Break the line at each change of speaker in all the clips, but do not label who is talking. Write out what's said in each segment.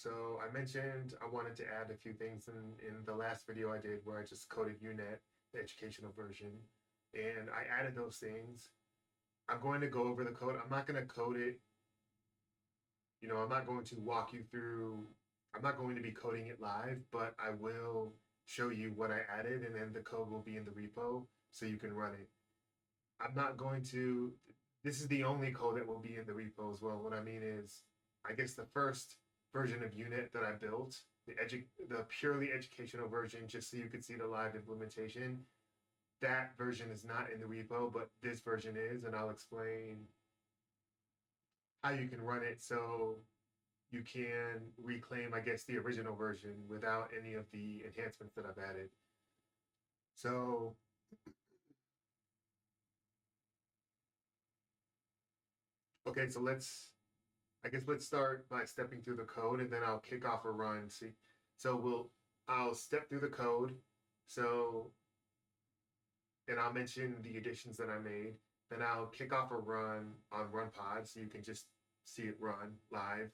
So I mentioned I wanted to add a few things in the last video I did where I just coded Unet, the educational version, and I added those things. I'm going to go over the code. I'm not going to code it. I'm not going to walk you through, I'm not going to be coding it live, but I will show you what I added, and then the code will be in the repo so you can run it. I'm not going to, this is the only code that will be in the repo as well. What I mean is, I guess the first version of Unet that I built, the purely educational version, just so you could see the live implementation, that version is not in the repo, but this version is, and I'll explain how you can run it so you can reclaim, I guess, the original version without any of the enhancements that I've added. So okay, so let's start by stepping through the code, and then I'll kick off a run. See, so I'll step through the code. So, and I'll mention the additions that I made. Then I'll kick off a run on Runpod so you can just see it run live.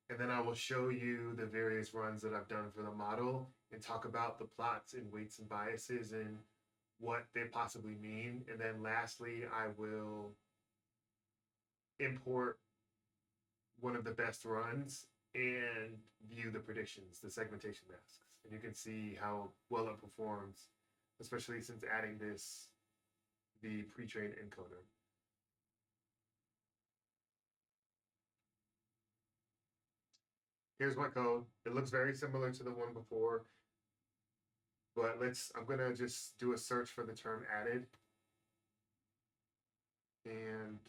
And then I will show you the various runs that I've done for the model and talk about the plots and weights and biases and what they possibly mean. And then lastly, I will import one of the best runs and view the predictions, the segmentation masks. And you can see how well it performs, especially since adding the pre-trained encoder. Here's my code. It looks very similar to the one before, but I'm gonna just do a search for the term added, and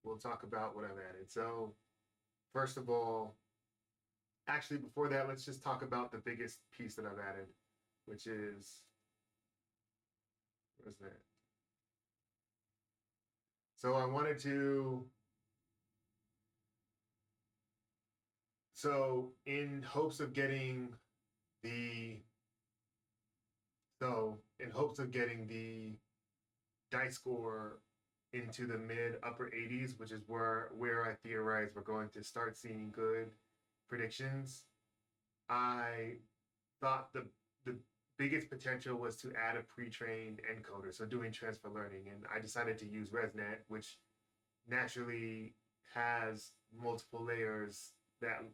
we'll talk about what I've added. So first of all, actually before that, let's just talk about the biggest piece that I've added, which is, where's that? So I wanted to, so in hopes of getting the dice score into the mid upper 80s, which is where I theorize we're going to start seeing good predictions, I thought the biggest potential was to add a pre-trained encoder, so doing transfer learning. And I decided to use ResNet, which naturally has multiple layers that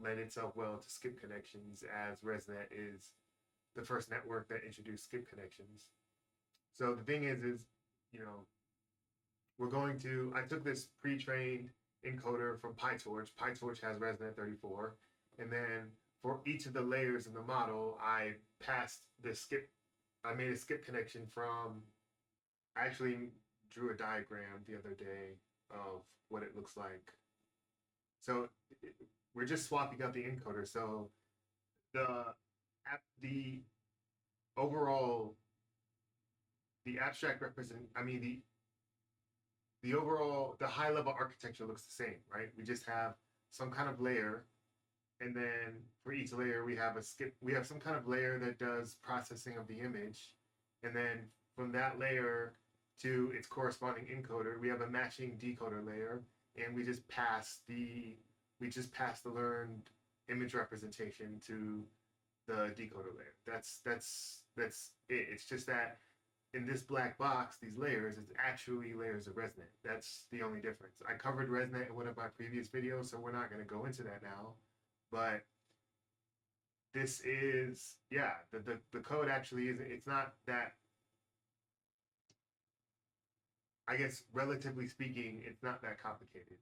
lend itself well to skip connections, as ResNet is the first network that introduced skip connections. So the thing is I took this pre-trained encoder from PyTorch. PyTorch has ResNet 34, and then for each of the layers in the model, I made a skip connection I actually drew a diagram the other day of what it looks like. So we're just swapping out the encoder. So the overall, the abstract the high level architecture looks the same, right? We just have some kind of layer, and then for each layer we have some kind of layer that does processing of the image, and then from that layer to its corresponding encoder, we have a matching decoder layer, and we just pass the learned image representation to the decoder layer. That's it. It's just that in this black box, these layers, it's actually layers of ResNet. That's the only difference. I covered ResNet in one of my previous videos, so we're not going to go into that now. But this is, yeah, the code actually isn't, it's not that, I guess, relatively speaking, it's not that complicated.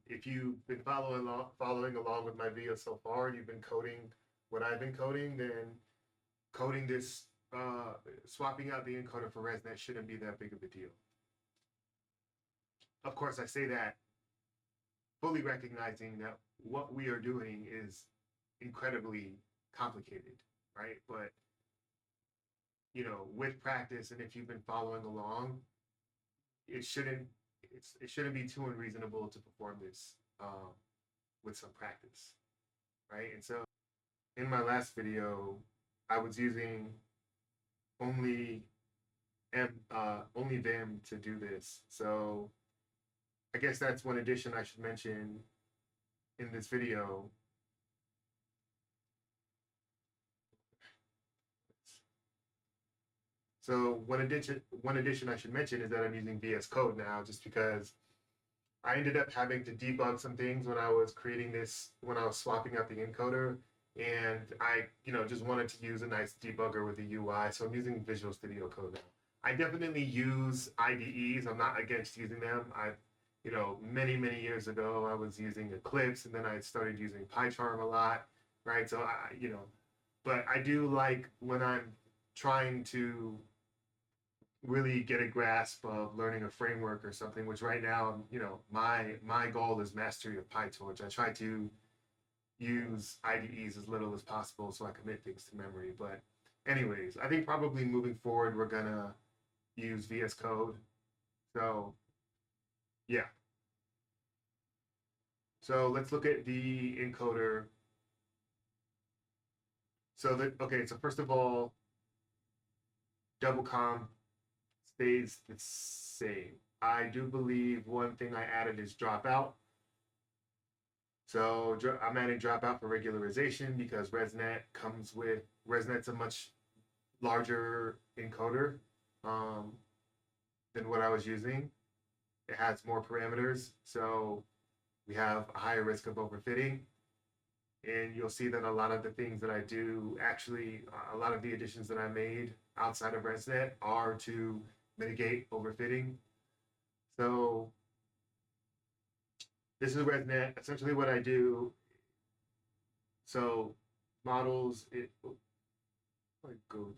If you've been following along with my videos so far, and you've been coding what I've been coding, then coding this, swapping out the encoder for ResNet shouldn't be that big of a deal. Of course, I say that fully recognizing that what we are doing is incredibly complicated, right? But with practice, and if you've been following along, it shouldn't be too unreasonable to perform this with some practice, right? And so in my last video, I was using only Vim to do this. So I guess that's one addition I should mention in this video, So one addition I should mention is that I'm using VS Code now, just because I ended up having to debug some things when I was creating this, when I was swapping out the encoder, and I, just wanted to use a nice debugger with the UI. So I'm using Visual Studio Code now. I definitely use IDEs. I'm not against using them. Many, many years ago, I was using Eclipse, and then I started using PyTorch a lot, right? So but I do like when I'm trying to really get a grasp of learning a framework or something, which right now, my goal is mastery of PyTorch. I try to use IDEs as little as possible so I commit things to memory. But anyways, I think probably moving forward, we're gonna use VS Code. So yeah. So let's look at the encoder. So first of all, double comp stays the same. I do believe one thing I added is dropout. So I'm adding dropout for regularization because ResNet's a much larger encoder than what I was using. It has more parameters, so we have a higher risk of overfitting. And you'll see that a lot of the things that I do, actually, a lot of the additions that I made outside of ResNet are to mitigate overfitting. So this is ResNet. Essentially what I do, so models, I go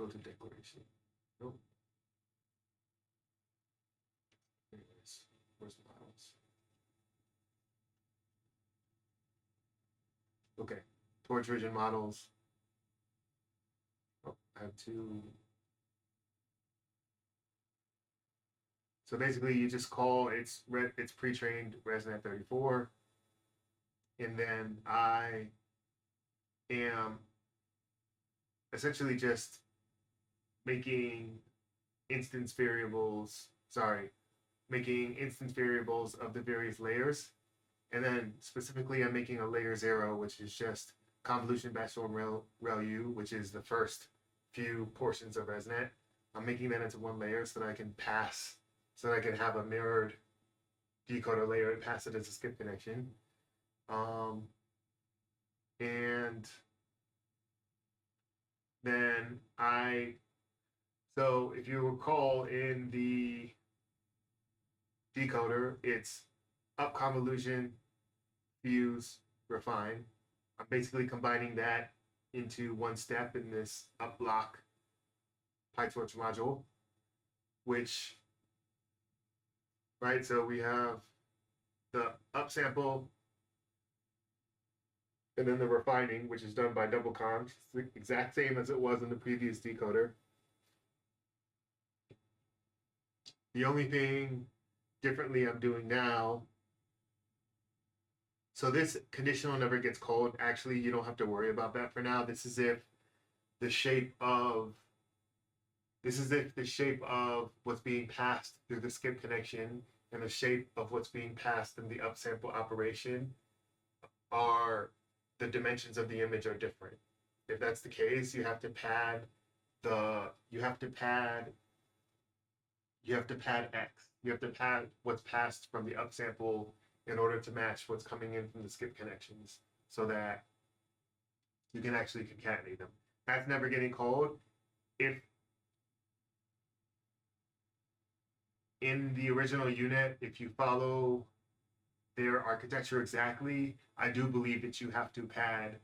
to declaration. Nope. Anyways, where's models? Okay, Torch Vision models. Oh, I have two. So basically, you just call it's pre-trained ResNet 34, and then I am essentially just making instance variables. Making instance variables of the various layers, and then specifically, I'm making a layer 0, which is just convolution BatchNorm ReLU, which is the first few portions of ResNet. I'm making that into one layer so that I can have a mirrored decoder layer and pass it as a skip connection. And then so if you recall in the decoder, it's up convolution, fuse, refine. I'm basically combining that into one step in this UpBlock PyTorch module, right, so we have the upsample and then the refining, which is done by double const. It's the exact same as it was in the previous decoder. The only thing differently I'm doing now, so this conditional never gets called. Actually, you don't have to worry about that for now. This is if the shape of what's being passed through the skip connection and the shape of what's being passed in the upsample operation are the dimensions of the image are different. If that's the case, you have to pad X. You have to pad what's passed from the upsample in order to match what's coming in from the skip connections so that you can actually concatenate them. That's never getting called. If in the original Unet, if you follow their architecture exactly, I do believe that you have to pad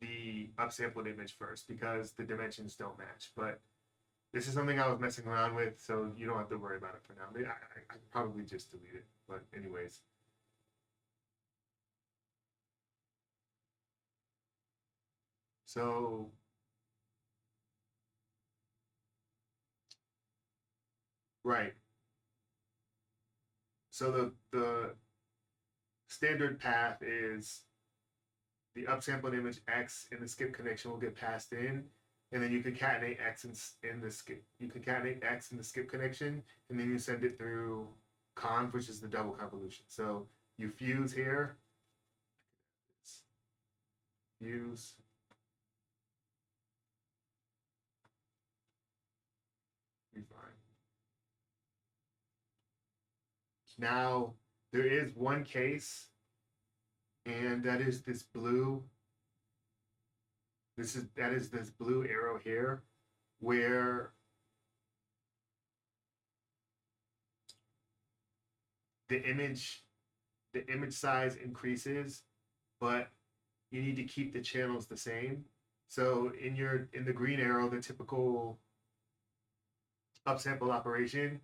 the upsampled image first because the dimensions don't match. But this is something I was messing around with, so you don't have to worry about it for now. I probably just delete it, but anyways. So right. So the standard path is the upsampled image X and the skip connection will get passed in, and then you concatenate X in the skip. You concatenate X in the skip connection, and then you send it through conv, which is the double convolution. So you fuse here, fuse, Now, there is one case, and that is this blue. That is this blue arrow here, where the image size increases, but you need to keep the channels the same. So in the green arrow, the typical upsample operation,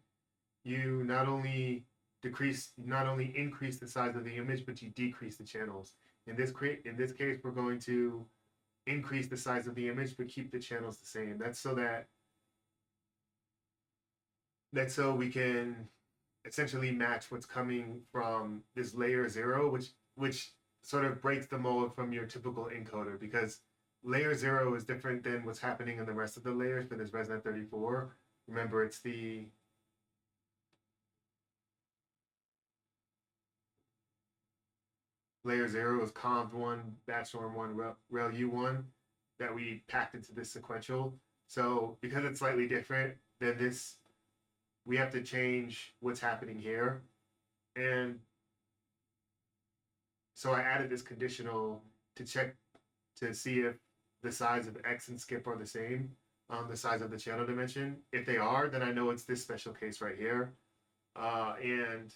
you not only increase the size of the image, but you decrease the channels. In this case, we're going to increase the size of the image, but keep the channels the same. That's so we can essentially match what's coming from this layer 0, which sort of breaks the mold from your typical encoder, because layer 0 is different than what's happening in the rest of the layers for this ResNet 34. Remember, it's the layer 0 is conv1, BatchNorm 1, rel u1 that we packed into this sequential. So because it's slightly different than this, we have to change what's happening here. And so I added this conditional to check to see if the size of X and skip are the same on the size of the channel dimension. If they are, then I know it's this special case right here. And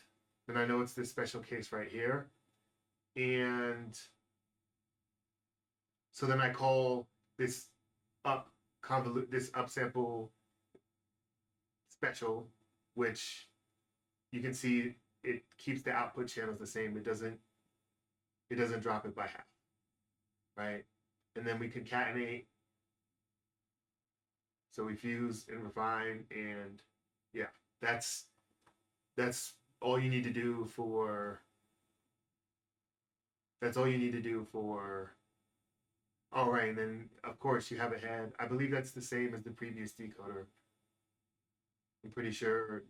then I know it's this special case right here. And so then I call this upsample special, which you can see it keeps the output channels the same. It doesn't drop it by half, right? And then we concatenate. So we fuse and refine, and yeah, that's all you need to do for. That's all you need to do for. All right, and then of course you have a head. I believe that's the same as the previous decoder. I'm pretty sure,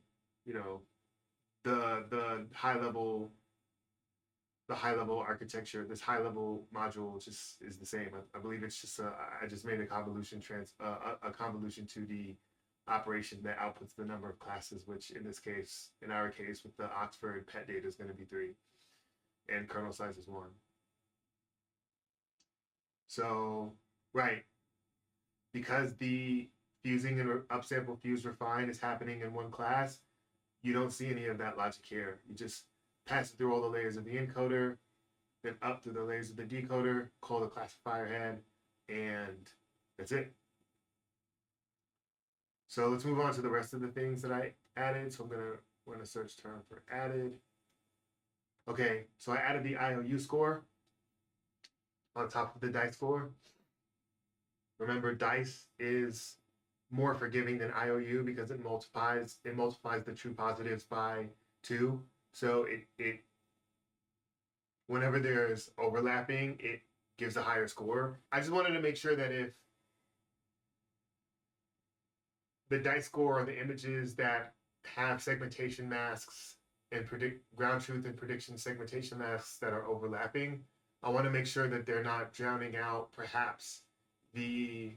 you know, the high level architecture, this high level module just is the same. I believe it's just I just made a convolution to the operation that outputs the number of classes, which in our case with the Oxford pet data is going to be 3, and kernel size is 1. So right, because the fusing and upsample fuse refine is happening in one class, you don't see any of that logic here. You just pass it through all the layers of the encoder, then up through the layers of the decoder, call the classifier head, and that's it. So let's move on to the rest of the things that I added. So I'm going to search term for added. Okay, so I added the IOU score on top of the dice score. Remember, dice is more forgiving than IOU because it multiplies the true positives by 2. So it whenever there's overlapping, it gives a higher score. I just wanted to make sure that if the dice score are the images that have segmentation masks and ground truth and prediction segmentation masks that are overlapping, I want to make sure that they're not drowning out perhaps the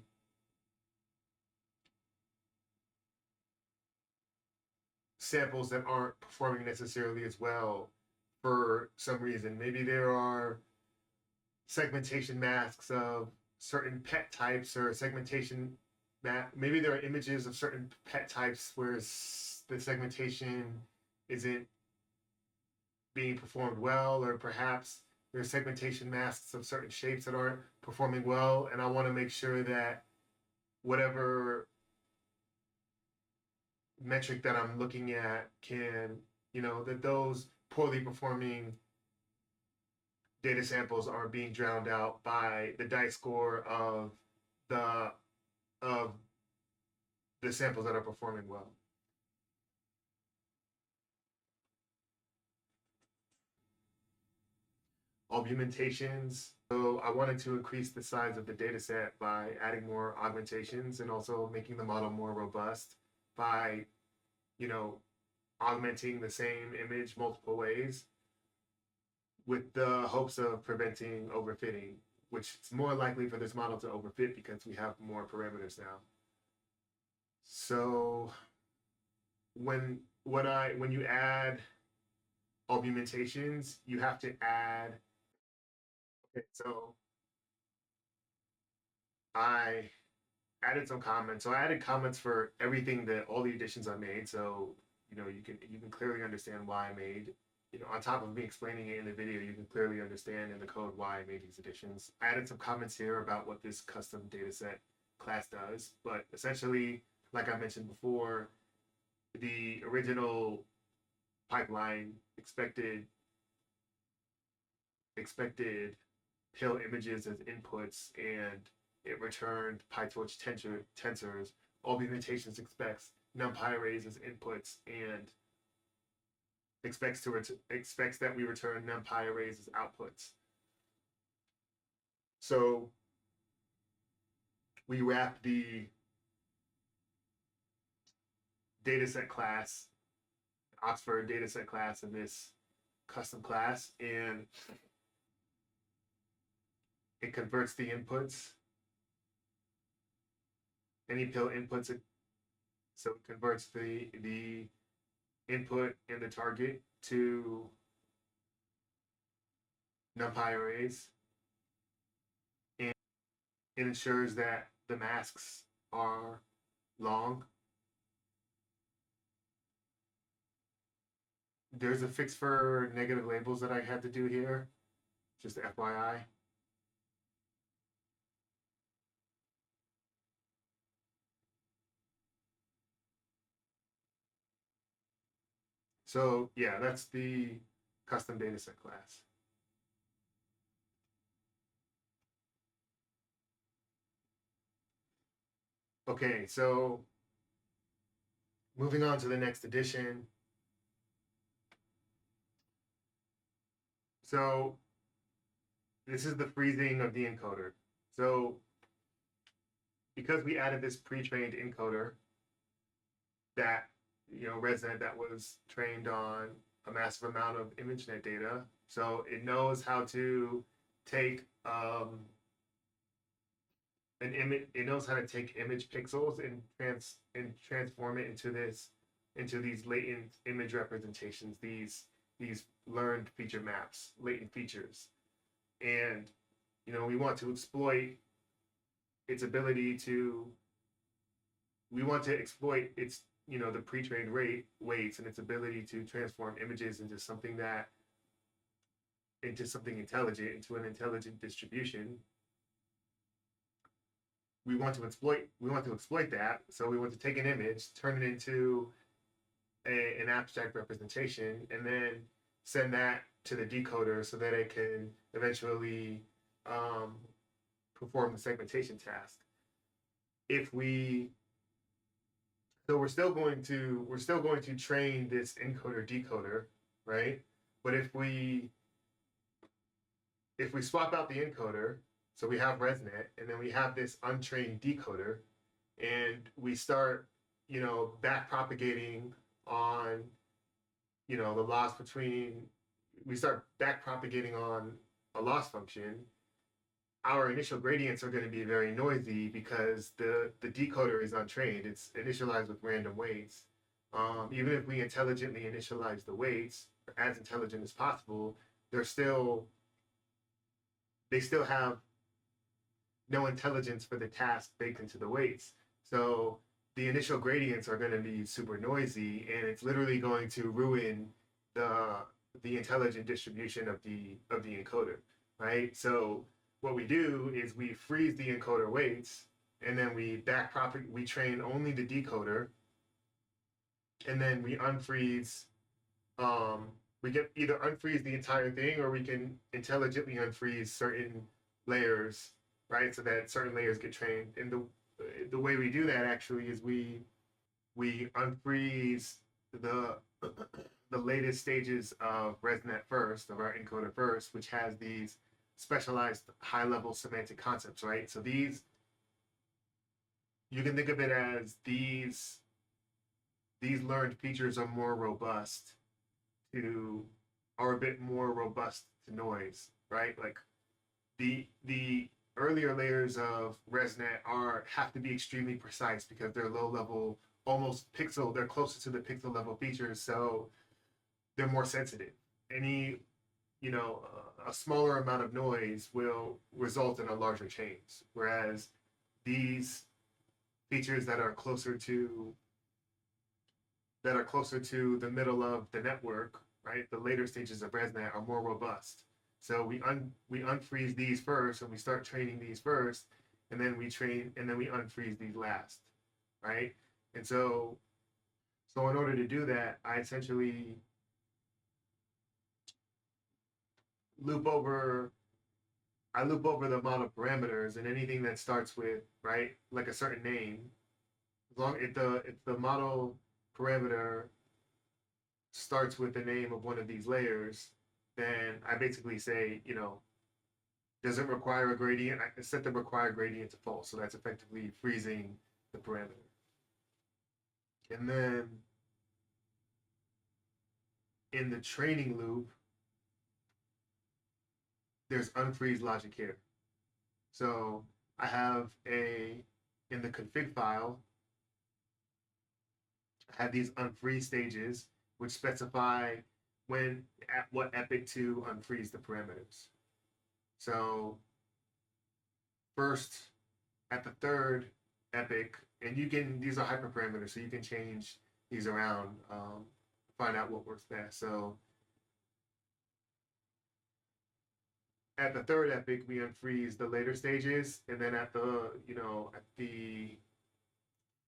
samples that aren't performing necessarily as well for some reason. Maybe there are segmentation masks of certain pet types, or maybe there are images of certain pet types where the segmentation isn't being performed well, or perhaps there's segmentation masks of certain shapes that aren't performing well, and I want to make sure that whatever metric that I'm looking at can, that those poorly performing data samples aren't being drowned out by the dice score of the samples that are performing well. Albumentations. So I wanted to increase the size of the data set by adding more augmentations and also making the model more robust by, augmenting the same image multiple ways with the hopes of preventing overfitting, which it's more likely for this model to overfit because we have more parameters now. So when you add Albumentations, you have to add. Okay, so I added some comments. So I added comments for everything that all the additions I made. So you can clearly understand why I made. On top of me explaining it in the video, you can clearly understand in the code why I made these additions. I added some comments here about what this custom dataset class does, but essentially, like I mentioned before, the original pipeline expected pill images as inputs, and it returned PyTorch tensors. Albumentations expects NumPy arrays as inputs and expects that we return NumPy arrays as outputs. So we wrap the dataset class, Oxford dataset class, in this custom class, and it converts the inputs, any pill inputs. So it converts the input and the target to NumPy arrays, and it ensures that the masks are long. There's a fix for negative labels that I had to do here, just FYI. So yeah, that's the custom dataset class. Okay, so moving on to the next addition. So this is the freezing of the encoder. So because we added this pre-trained encoder that, ResNet, that was trained on a massive amount of ImageNet data, so it knows how to take an image. It knows how to take image pixels and transform it into these latent image representations, these learned feature maps, latent features. And we want to exploit its ability to exploit its the pre-trained weights and its ability to transform images into something intelligent, into an intelligent distribution. We want to exploit that. So we want to take an image, turn it into an abstract representation, and then send that to the decoder so that it can eventually perform the segmentation task. So we're still going to train this encoder decoder, right? But if we swap out the encoder, so we have ResNet, and then we have this untrained decoder, and we start, back propagating on, the loss between, we start back propagating on a loss function, our initial gradients are going to be very noisy because the decoder is untrained. It's initialized with random weights. Even if we intelligently initialize the weights, as intelligent as possible, they still have no intelligence for the task baked into the weights. So the initial gradients are going to be super noisy, and it's literally going to ruin the intelligent distribution of the encoder, right? So what we do is we freeze the encoder weights, and then we train only the decoder, and then we unfreeze. We can either unfreeze the entire thing, or we can intelligently unfreeze certain layers, right? So that certain layers get trained. And the way we do that actually is we unfreeze the latest stages of ResNet first, of our encoder first, which has these specialized high-level semantic concepts, right? So these, you can think of it as these learned features are more robust are a bit more robust to noise, right? Like the earlier layers of ResNet have to be extremely precise because they're low level, almost pixel. They're closer to the pixel level features, so they're more sensitive. any, a smaller amount of noise will result in a larger change. Whereas these features that are closer to the middle of the network, right? The later stages of ResNet are more robust. So we unfreeze these first, and we start training these first, and then we unfreeze these last, right? And so in order to do that, I essentially loop over the model parameters, and anything that starts with, right, like a certain name, as long if the model parameter starts with the name of one of these layers, then I basically say, does it require a gradient? I set the required gradient to false. So that's effectively freezing the parameter. And then in the training loop, there's unfreeze logic here. So I have in the config file, I have these unfreeze stages, which specify at what epoch to unfreeze the parameters. So first, at the third epoch, and these are hyperparameters, so you can change these around, find out what works best. So at the third epoch, we unfreeze the later stages, and then at the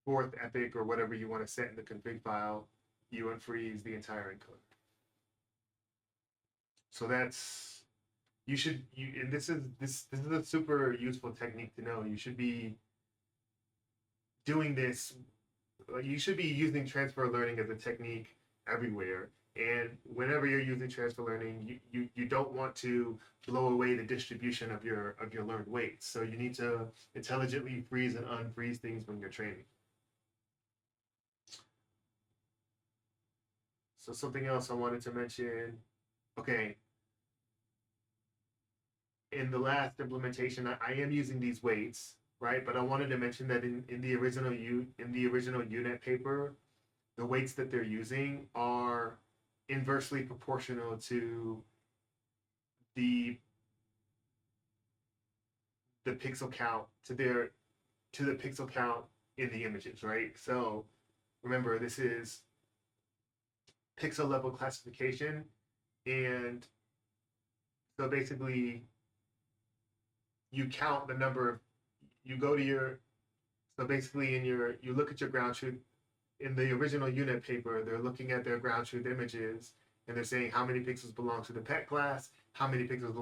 fourth epoch, or whatever you want to set in the config file, you unfreeze the entire encoder. So that's and this is a super useful technique to know. You should be doing this. You should be using transfer learning as a technique everywhere. And whenever you're using transfer learning, you don't want to blow away the distribution of your learned weights. So you need to intelligently freeze and unfreeze things when you're training. So something else I wanted to mention. Okay. In the last implementation, I am using these weights, right? But I wanted to mention that in the original Unet paper, the weights that they're using are inversely proportional to the pixel count to the pixel count in the images, right? So remember, this is pixel level classification, and so basically you count the number of, you go to your, so basically you look at your ground truth. In the original Unet paper, they're looking at their ground truth images, and they're saying how many pixels belong to the pet class, how many pixels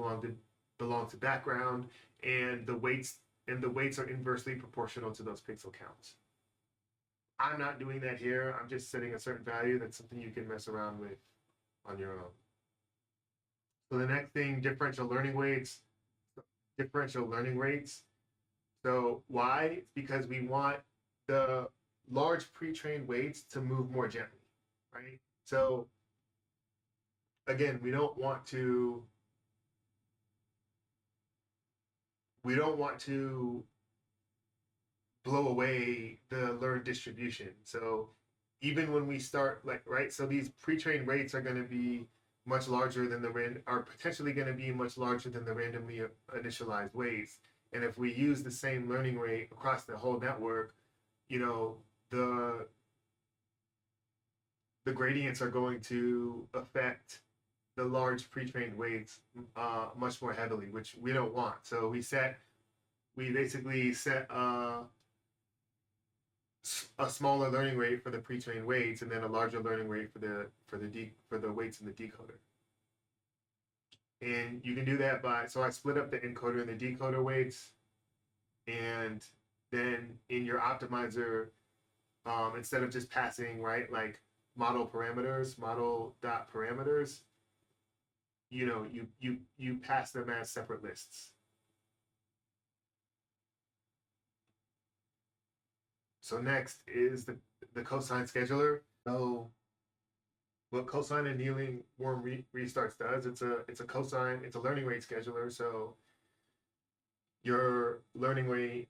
belong to background, and the weights are inversely proportional to those pixel counts. I'm not doing that here. I'm just setting a certain value. That's something you can mess around with on your own. So the next thing, differential learning rates. So why? It's because we want the large pre-trained weights to move more gently, right? So again, we don't want to blow away the learned distribution. So even when we start, right, so these pre-trained weights are going to be much larger than potentially going to be much larger than the randomly initialized weights. And if we use the same learning rate across the whole network, the gradients are going to affect the large pre-trained weights much more heavily, which we don't want. So we basically set a smaller learning rate for the pre-trained weights, and then a larger learning rate for the weights in the decoder. And you can do that so I split up the encoder and the decoder weights, and then in your optimizer, instead of just passing, right, like model.parameters, you pass them as separate lists. So next is the cosine scheduler. So what Cosine Annealing Warm Restarts does, it's a learning rate scheduler. So your learning rate,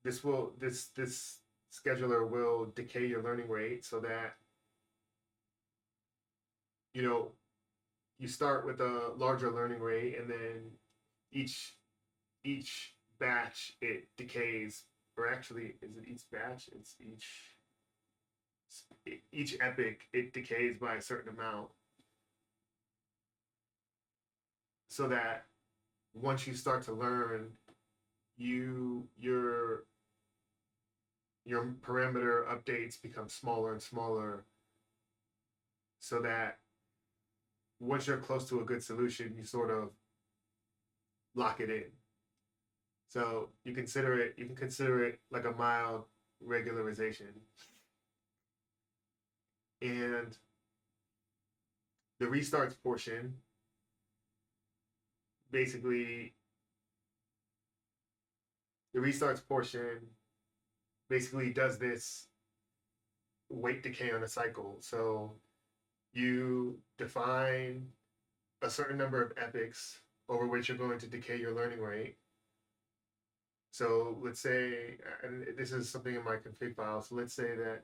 this scheduler will decay your learning rate so that you start with a larger learning rate, and then each batch it decays, or actually, is it each batch? It's each epoch it decays by a certain amount, so that once you start to learn, your parameter updates become smaller and smaller, so that once you're close to a good solution, you sort of lock it in. So you can consider it like a mild regularization. And the restarts portion basically does this weight decay on a cycle. So you define a certain number of epochs over which you're going to decay your learning rate. So let's say, and this is something in my config file, so let's say that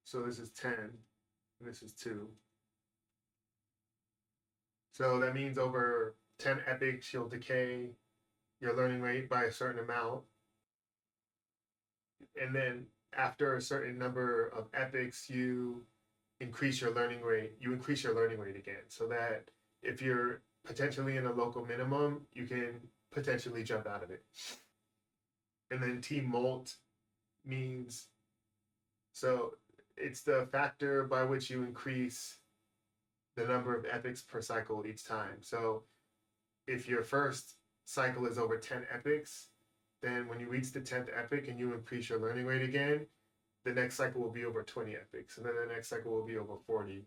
so this is 10, and this is 2. So that means over 10 epochs, you'll decay your learning rate by a certain amount. And then after a certain number of epochs, you increase your learning rate. You increase your learning rate again, so that if you're potentially in a local minimum, you can potentially jump out of it. And then T-molt means, so it's the factor by which you increase the number of epochs per cycle each time. So if your first cycle is over 10 epochs, then when you reach the 10th epoch and you increase your learning rate again, the next cycle will be over 20 epochs, and then the next cycle will be over 40.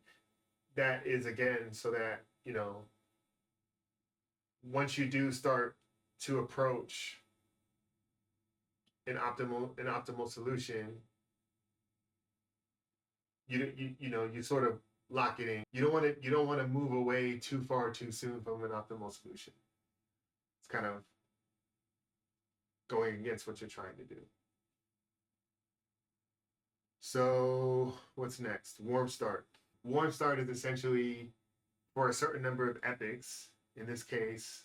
That is, again, so that, you know, once you do start to approach an optimal solution, you sort of lock it in. You don't want to move away too far too soon from an optimal solution. It's kind of going against what you're trying to do. So what's next? Warm start. Warm start is essentially for a certain number of epochs. In this case,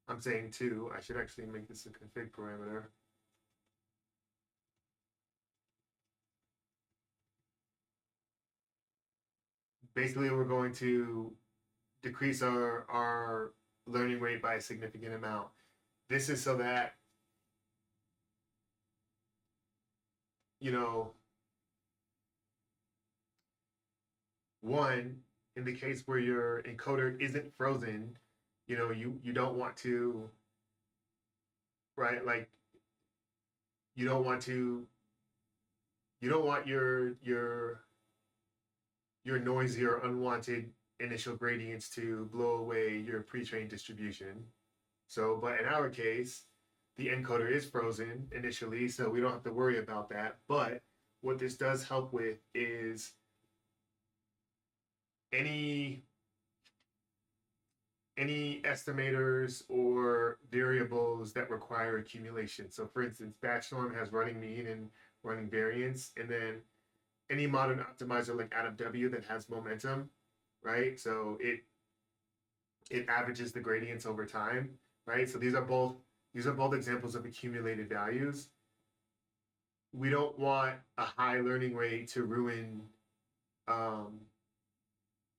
I'm saying 2. I should actually make this a config parameter. Basically, we're going to decrease our learning rate by a significant amount. This is so that, you know, one, in the case where your encoder isn't frozen, you know, you don't want to, right? Like, you don't want your noisy or unwanted initial gradients to blow away your pre-trained distribution. So, but in our case, the encoder is frozen initially, so we don't have to worry about that. But what this does help with is any estimators or variables that require accumulation. So for instance, BatchNorm has running mean and running variance, and then any modern optimizer like AdamW that has momentum, right? So it averages the gradients over time, right? So these are both examples of accumulated values. We don't want a high learning rate to ruin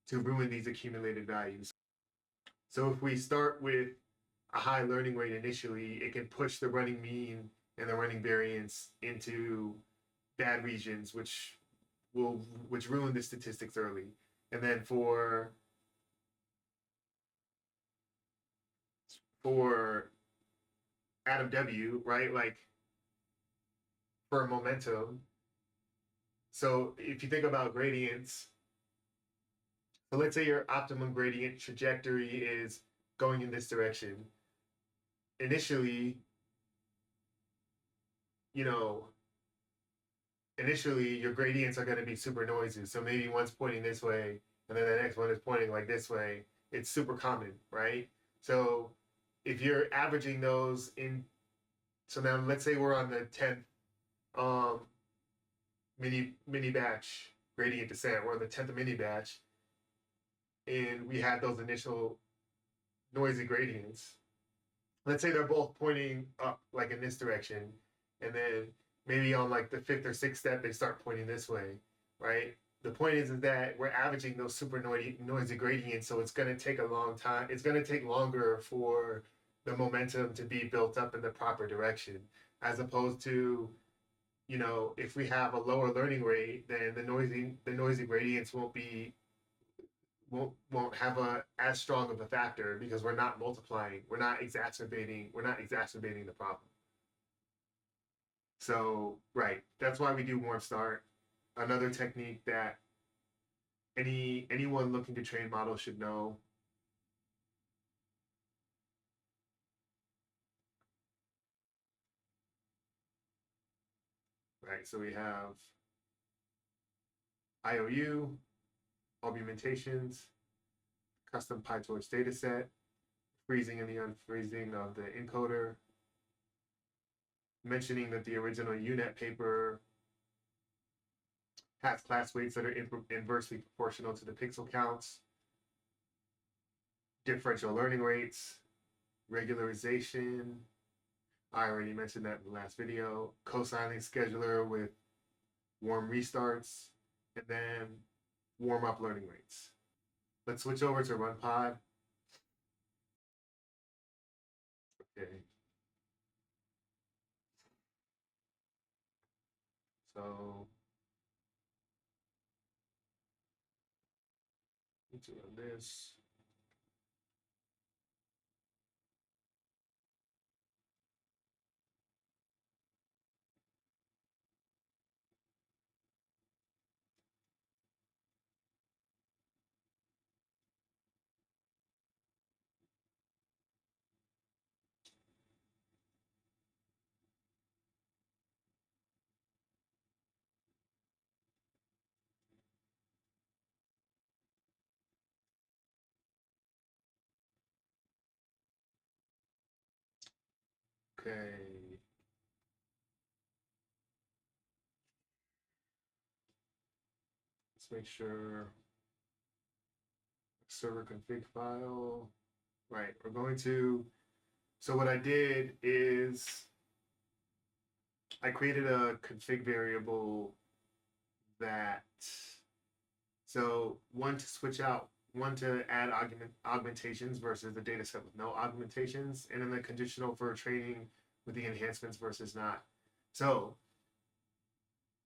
these accumulated values. So if we start with a high learning rate initially, it can push the running mean and the running variance into bad regions, which ruin the statistics early. And then for AdamW, right, like for momentum, so if you think about gradients, so let's say your optimum gradient trajectory is going in this direction. Initially, your gradients are going to be super noisy. So maybe one's pointing this way, and then the next one is pointing like this way. It's super common, right? So if you're averaging those in, so now let's say we're on the 10th mini batch gradient descent, or the 10th mini batch, and we had those initial noisy gradients. Let's say they're both pointing up, like in this direction, and then maybe on like the 5th or 6th step they start pointing this way, right? The point is that we're averaging those super noisy gradients, so it's going to take a long time. It's going to take longer for the momentum to be built up in the proper direction, as opposed to, you know, if we have a lower learning rate, then the noisy gradients won't have a as strong of a factor, because we're not multiplying, we're not exacerbating the problem. So right, that's why we do warm start. Another technique that anyone looking to train models should know. Right, so we have IOU, Albumentations, custom PyTorch dataset, freezing and the unfreezing of the encoder, mentioning that the original Unet paper has class weights that are inversely proportional to the pixel counts, differential learning rates, regularization. I already mentioned that in the last video. Cosine scheduler with warm restarts, and then warm up learning rates. Let's switch over to Runpod. Okay. So let's run this. Okay. Let's make sure server config file. Right, we're going to, so what I did is I created a config variable that, so one to switch out, one to add augmentations versus the data set with no augmentations, and then the conditional for training with the enhancements versus not. So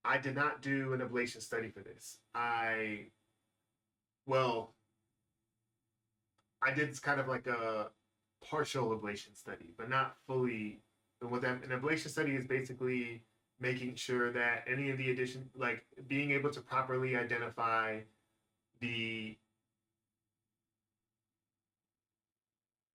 I did not do an ablation study for this. Well, I did kind of like a partial ablation study, but not fully. And what that, an ablation study is basically making sure that any of the addition, like being able to properly identify the,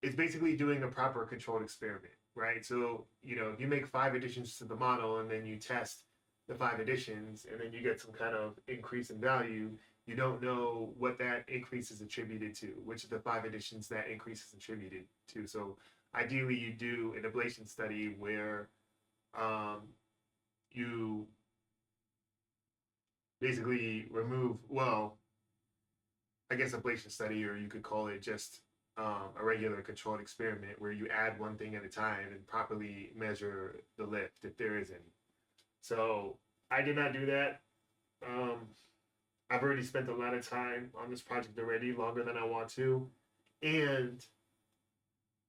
it's basically doing a proper controlled experiment, right? So, you know, if you make 5 additions to the model and then you test the 5 additions and then you get some kind of increase in value, you don't know what that increase is attributed to, which of the 5 additions that increase is attributed to. So ideally you do an ablation study where you basically remove, well, I guess ablation study, or you could call it just a regular controlled experiment where you add one thing at a time and properly measure the lift if there is any. So I did not do that. I've already spent a lot of time on this project already, longer than I want to. And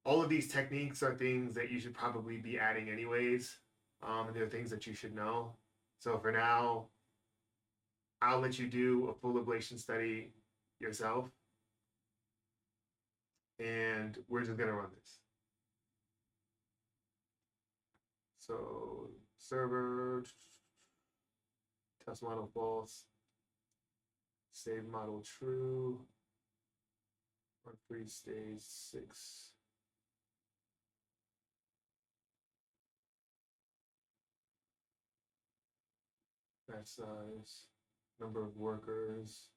all of these techniques are things that you should probably be adding anyways. And they're things that you should know. So for now, I'll let you do a full ablation study yourself. And we're just gonna run this. So server, test model false, save model true, unfreeze stage 6. Batch size, number of workers,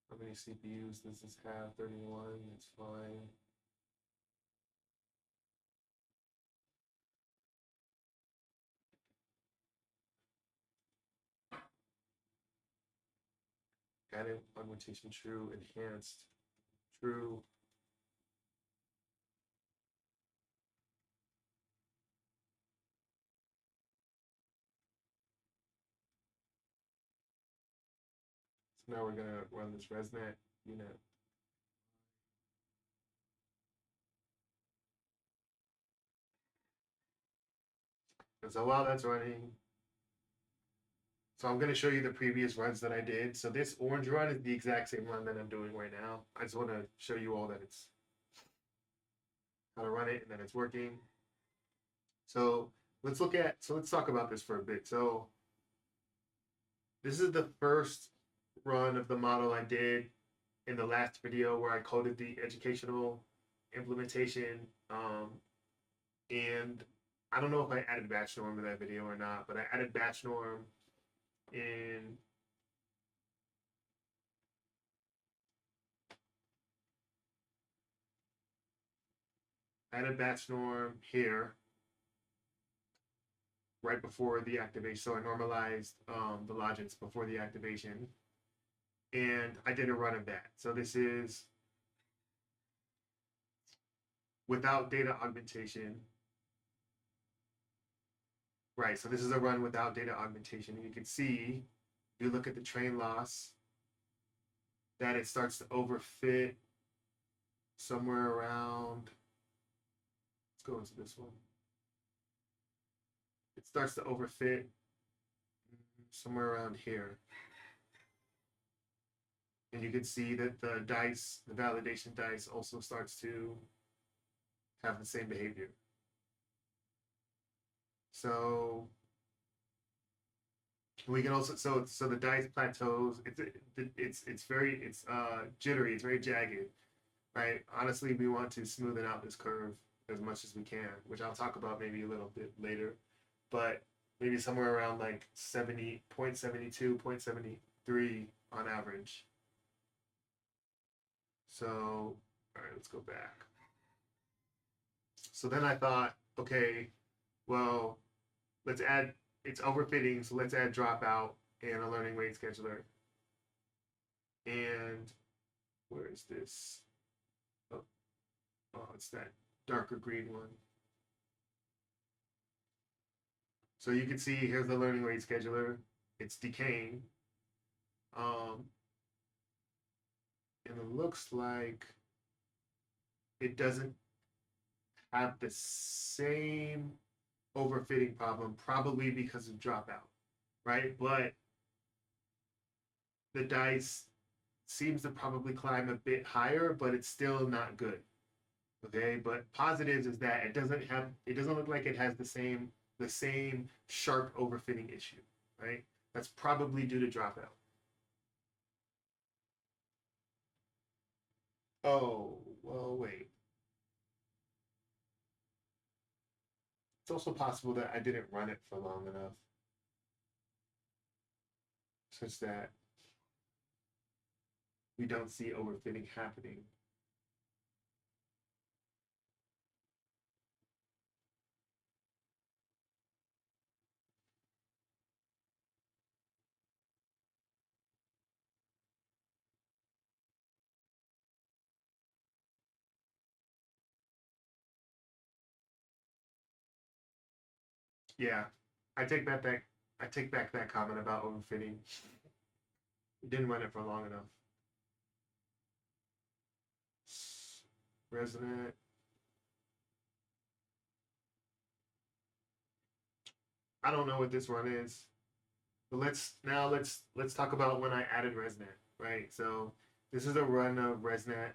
how many CPUs does this have? 31, that's fine. added augmentation true, enhanced true. So now we're gonna run this ResNet Unet. And so while that's running, so I'm gonna show you the previous runs that I did. So this orange run is the exact same run that I'm doing right now. I just wanna show you all that it's how to run it and that it's working. So let's talk about this for a bit. So this is the first run of the model I did in the last video where I coded the educational implementation. And I don't know if I added BatchNorm in that video or not, but I added BatchNorm in here right before the activation. So I normalized the logics before the activation, and I did a run of that. So this is without data augmentation. Right, so this is a run without data augmentation. And you can see, if you look at the train loss, that it starts to overfit somewhere around, let's go into this one. It starts to overfit somewhere around here. And you can see that the dice, the validation dice, also starts to have the same behavior. So we can also so the dice plateaus. It's very jittery. It's very jagged, right? Honestly, we want to smoothen out this curve as much as we can, which I'll talk about maybe a little bit later, but maybe somewhere around like 0.72, 0.73 on average. So, all right, let's go back. So then I thought, okay, well, let's add, it's overfitting, so let's add Dropout and a learning rate scheduler. And where is this? Oh, it's that darker green one. So you can see here's the learning rate scheduler. It's decaying. And it looks like it doesn't have the same overfitting problem, probably because of Dropout, right? But the dice seems to probably climb a bit higher, but it's still not good. Okay, but positives is that it doesn't look like it has the same sharp overfitting issue, right? That's probably due to Dropout. Oh, well, wait. It's also possible that I didn't run it for long enough such that we don't see overfitting happening. Yeah, I take back that comment about overfitting. Didn't run it for long enough. Resonant. I don't know what this one is, but let's talk about when I added ResNet, right? So this is a run of ResNet.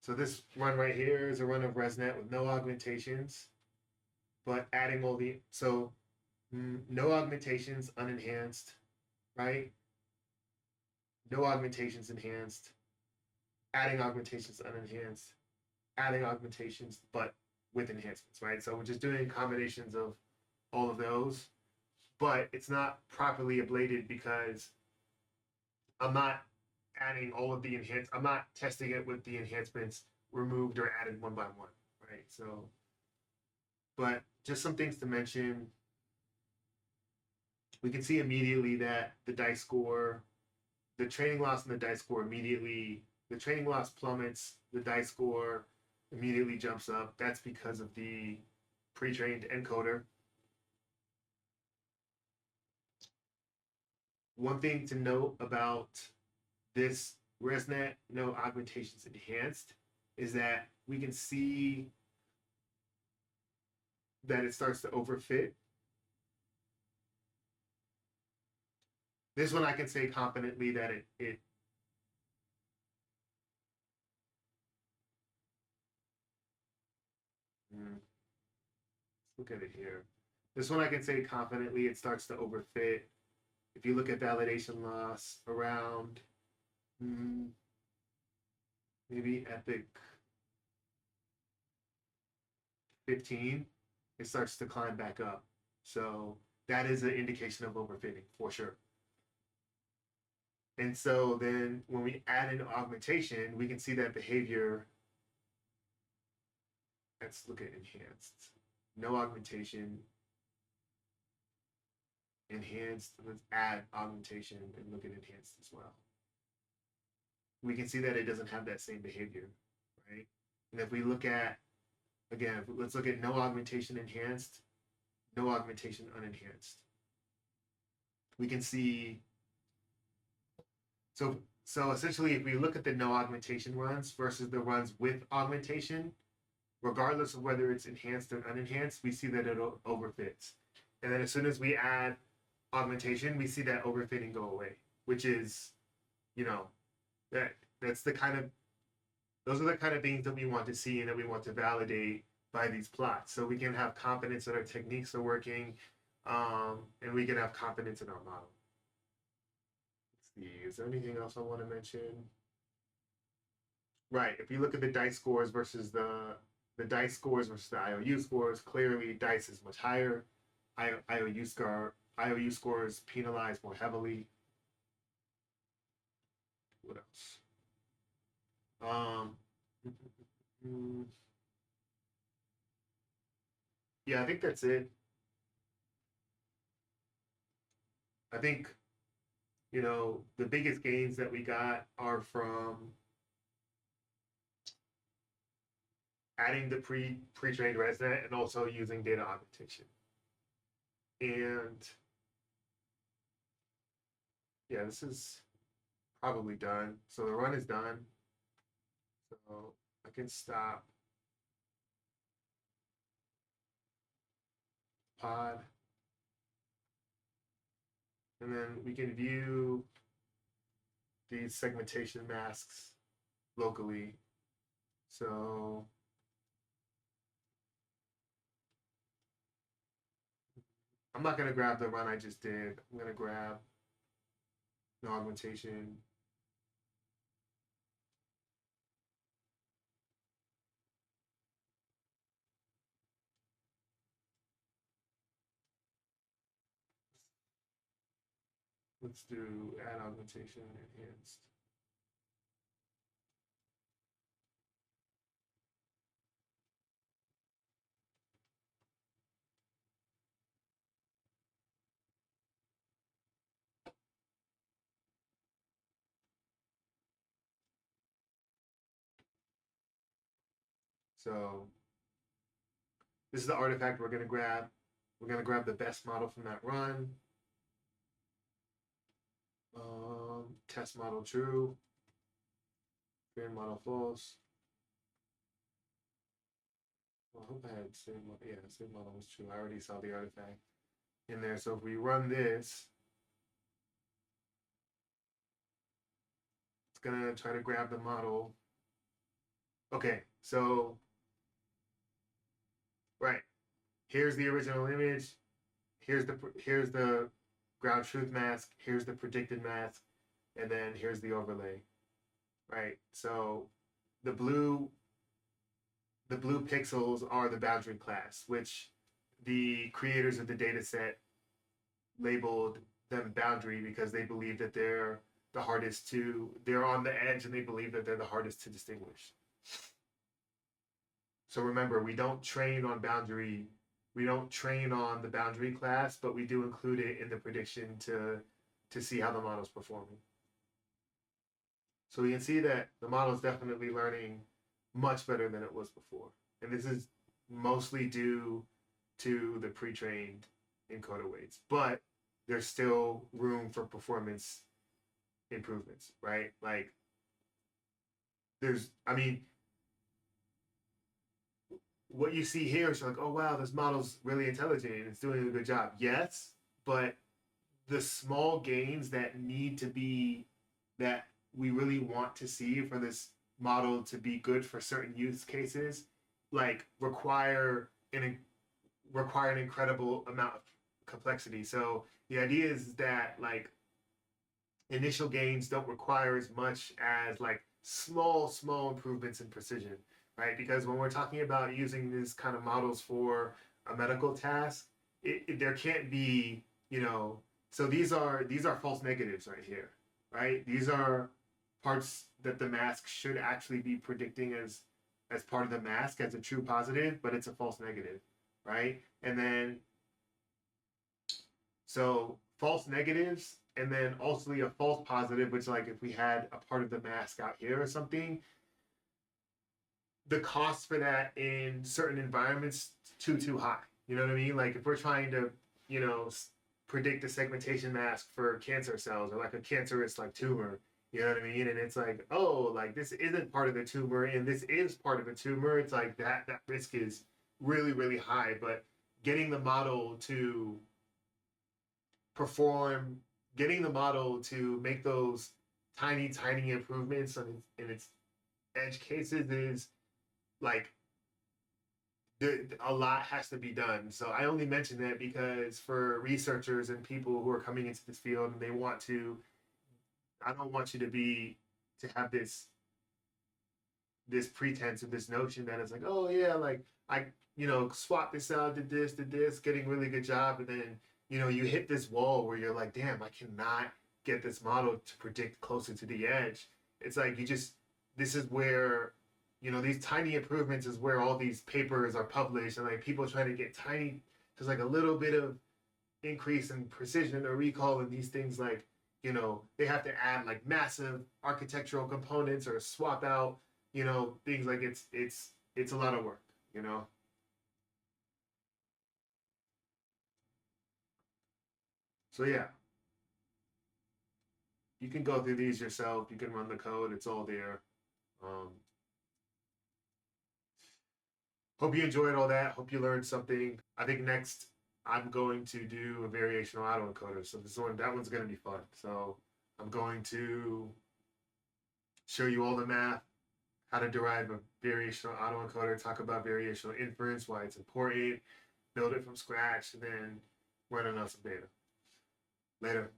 So this run right here is a run of ResNet with no augmentations, but adding all the no augmentations unenhanced, right? No augmentations enhanced, adding augmentations unenhanced, adding augmentations but with enhancements, right? So we're just doing combinations of all of those, but it's not properly ablated because I'm not adding all of the I'm not testing it with the enhancements removed or added one by one, right? So, but just some things to mention. we can see immediately that the dice score, the training loss and the dice score immediately, the training loss plummets, the dice score immediately jumps up. That's because of the pre-trained encoder. One thing to note about this ResNet Augmentations Enhanced is that we can see that it starts to overfit. This one I can say confidently that it let's look at it here. This one I can say confidently it starts to overfit. If you look at validation loss around maybe epic 15, it starts to climb back up. So that is an indication of overfitting for sure. And so then when we add an augmentation, we can see that behavior. Let's look at enhanced. No augmentation. Enhanced. Let's add augmentation and look at enhanced as well. We can see that it doesn't have that same behavior, right? And if we look at, again, let's look at no augmentation enhanced, no augmentation unenhanced. We can see, so essentially if we look at the no augmentation runs versus the runs with augmentation, regardless of whether it's enhanced or unenhanced, we see that it overfits. And then as soon as we add augmentation, we see that overfitting go away, which is, that's the kind of, those are the kind of things that we want to see and that we want to validate by these plots. So we can have confidence that our techniques are working, and we can have confidence in our model. Let's see, is there anything else I want to mention? Right, if you look at the dice scores versus the dice scores versus the IOU scores, clearly dice is much higher. IOU scores penalize more heavily. What else? Yeah, I think that's it. I think, the biggest gains that we got are from adding the pre-trained ResNet and also using data augmentation. And yeah, this is probably done. So the run is done. So I can stop pod. And then we can view these segmentation masks locally. So I'm not going to grab the run I just did. I'm going to grab no augmentation. Let's do add augmentation enhanced. So this is the artifact we're going to grab. We're going to grab the best model from that run. Test model true. Grand model false. Well, I hope I had same model. Yeah, same model was true. I already saw the artifact in there. So if we run this, it's going to try to grab the model. Okay, so, right. Here's the original image. Here's the ground truth mask. Here's the predicted mask. And then here's the overlay, right? So the blue pixels are the boundary class, which the creators of the data set labeled them boundary because they believe that they're on the edge and they believe that they're the hardest to distinguish. So remember, we don't train on boundary we don't train on the boundary class, but we do include it in the prediction to see how the model's performing. So we can see that the model is definitely learning much better than it was before. And this is mostly due to the pre-trained encoder weights, but there's still room for performance improvements, right? Like I mean, what you see here is like, oh wow, this model's really intelligent and it's doing a good job. Yes, but the small gains that need to be, that we really want to see for this model to be good for certain use cases, like require an incredible amount of complexity. So the idea is that like initial gains don't require as much as like small improvements in precision, right? Because when we're talking about using these kind of models for a medical task, there can't be, you know, so these are false negatives right here, right? These are parts that the mask should actually be predicting as part of the mask as a true positive, but it's a false negative, right? And then, so false negatives, and then also a false positive, which like if we had a part of the mask out here or something, the cost for that in certain environments too high. You know what I mean? Like if we're trying to, you know, predict a segmentation mask for cancer cells or like a cancerous like tumor, you know what I mean? And it's like, oh, like this isn't part of the tumor and this is part of a tumor. It's like that risk is really high. But getting the model to perform, getting the model to make those tiny improvements in its edge cases is like a lot has to be done. So I only mention that because for researchers and people who are coming into this field and they want to, I don't want you to have this pretense or this notion that it's like, oh yeah, like I, you know, swap this out, did this, getting really good job, and then, you know, you hit this wall where you're like, damn, I cannot get this model to predict closer to the edge. It's like this is where, you know, these tiny improvements is where all these papers are published, and like people trying to get tiny, just like a little bit of increase in precision or recall, and these things like, you know, they have to add like massive architectural components or swap out, you know, things like it's a lot of work, you know. So yeah, you can go through these yourself. You can run the code. It's all there. Um, Hope you enjoyed all that. Hope you learned something. I think next I'm going to do a variational autoencoder. So that one's going to be fun. So I'm going to show you all the math, how to derive a variational autoencoder, talk about variational inference, why it's important, build it from scratch, and then run on some data. Later.